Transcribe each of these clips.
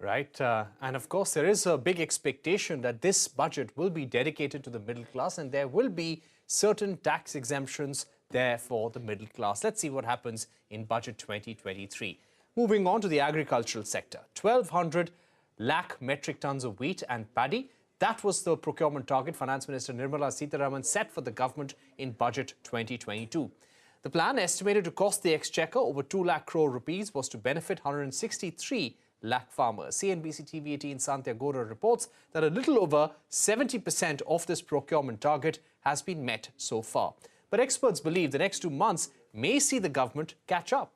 Right. And of course, there is a big expectation that this budget will be dedicated to the middle class and there will be certain tax exemptions there for the middle class. Let's see what happens in Budget 2023. Moving on to the agricultural sector. 1,200 lakh metric tons of wheat and paddy. That was the procurement target Finance Minister Nirmala Sitharaman set for the government in Budget 2022. The plan, estimated to cost the exchequer over 2 lakh crore rupees, was to benefit 163 lakh farmers. CNBC-TV18 Santia reports that a little over 70% of this procurement target has been met so far. But experts believe the next 2 months may see the government catch up.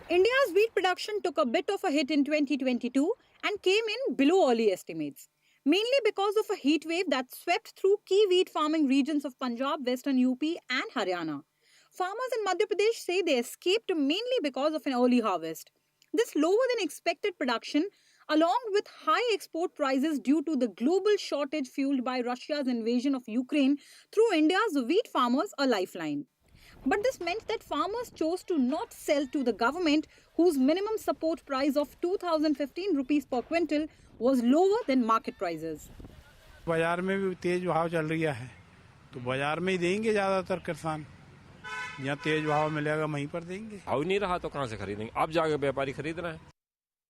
India's wheat production took a bit of a hit in 2022 and came in below early estimates, mainly because of a heat wave that swept through key wheat farming regions of Punjab, Western UP and Haryana. Farmers in Madhya Pradesh say they escaped mainly because of an early harvest. This lower than expected production, along with high export prices due to the global shortage fueled by Russia's invasion of Ukraine, threw India's wheat farmers a lifeline. But this meant that farmers chose to not sell to the government, whose minimum support price of 2015 rupees per quintal was lower than market prices. बाजार में भी तेज भाव चल रही है, तो बाजार में ही देंगे ज़्यादातर किसान. यहाँ तेज भाव मिलेगा वहीं पर देंगे. भाव नहीं रहा तो कहाँ से खरीदेंगे? अब जाके व्यापारी खरीद रहे हैं.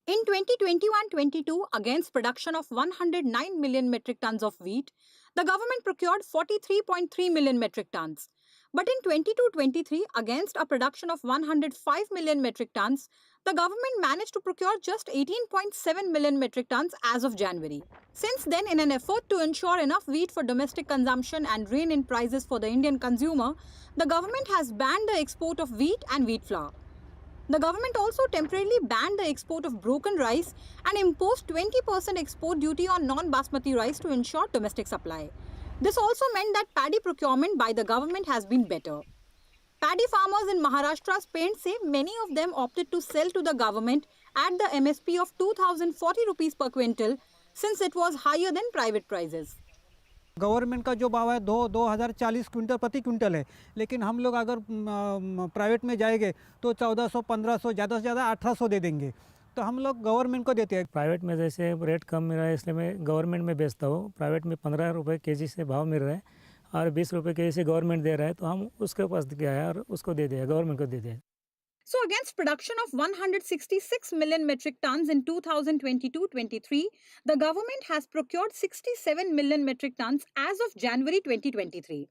In 2021-22, against production of 109 million metric tons of wheat, the government procured 43.3 million metric tons. But in 22-23, against a production of 105 million metric tons, the government managed to procure just 18.7 million metric tons as of January. Since then, in an effort to ensure enough wheat for domestic consumption and rein in prices for the Indian consumer, the government has banned the export of wheat and wheat flour. The government also temporarily banned the export of broken rice and imposed 20% export duty on non-basmati rice to ensure domestic supply. This also meant that paddy procurement by the government has been better. Paddy farmers in Maharashtra's Paint say many of them opted to sell to the government at the MSP of 2,040 rupees per quintal, since it was higher than private prices. Government का जो भाव है 2040 quintal प्रति quintal है, लेकिन हम लोग अगर प्राइवेट में जाएंगे तो 1400 1500 ज़्यादा से ज़्यादा 1800 दे देंगे, तो हम लोग गवर्नमेंट को देते हैं. प्राइवेट में जैसे रेट कम मिल रहा है इसलिए मैं गवर्नमेंट में बेचता हूँ. प्राइवेट में 15 रुपये केजी से भाव मिल रहा है और 20 रुपये केजी से गवर्नमेंट दे रहा है, तो हम उसके पास गया है और उसको दे दिया, गवर्नमेंट को दे दिया. So against production of 166 million metric tons in 2022-23, the government has procured 67 million metric tons as of January 2023.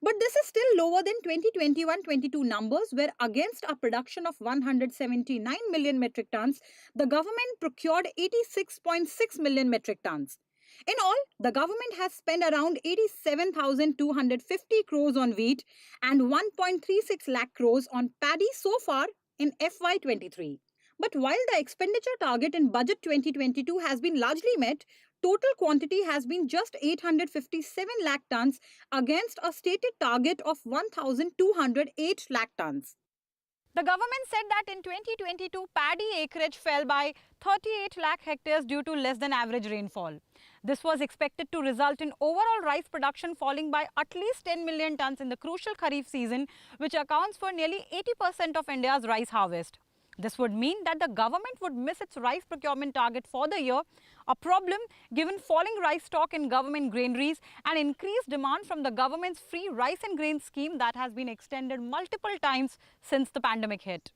But this is still lower than 2021-22 numbers, where against a production of 179 million metric tons, the government procured 86.6 million metric tons. In all, the government has spent around 87,250 crores on wheat and 1.36 lakh crores on paddy so far in FY23. But while the expenditure target in Budget 2022 has been largely met, total quantity has been just 857 lakh tons against a stated target of 1,208 lakh tons. The government said that in 2022, paddy acreage fell by 38 lakh hectares due to less than average rainfall. This was expected to result in overall rice production falling by at least 10 million tons in the crucial Kharif season, which accounts for nearly 80% of India's rice harvest. This would mean that the government would miss its rice procurement target for the year, a problem given falling rice stock in government granaries and increased demand from the government's free rice and grain scheme that has been extended multiple times since the pandemic hit.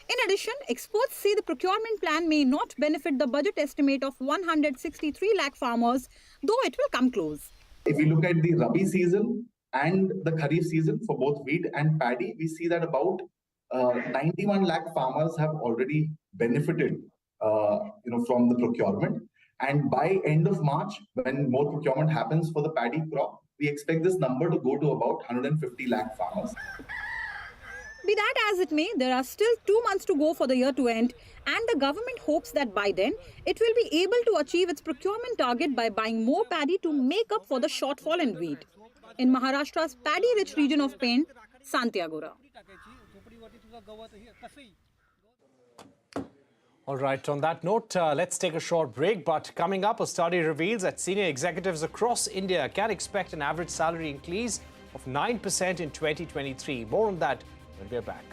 In addition, experts say the procurement plan may not benefit the budget estimate of 163 lakh farmers, though it will come close. If we look at the Rabi season and the Kharif season for both wheat and paddy, we see that about 91 lakh farmers have already benefited from the procurement. And by end of March, when more procurement happens for the paddy crop, we expect this number to go to about 150 lakh farmers. Be that as it may, there are still 2 months to go for the year to end, and the government hopes that by then, it will be able to achieve its procurement target by buying more paddy to make up for the shortfall in wheat. In Maharashtra's paddy-rich region of Paint, Santia. All right, on that note, let's take a short break. But coming up, a study reveals that senior executives across India can expect an average salary increase of 9% in 2023. More on that when we're back.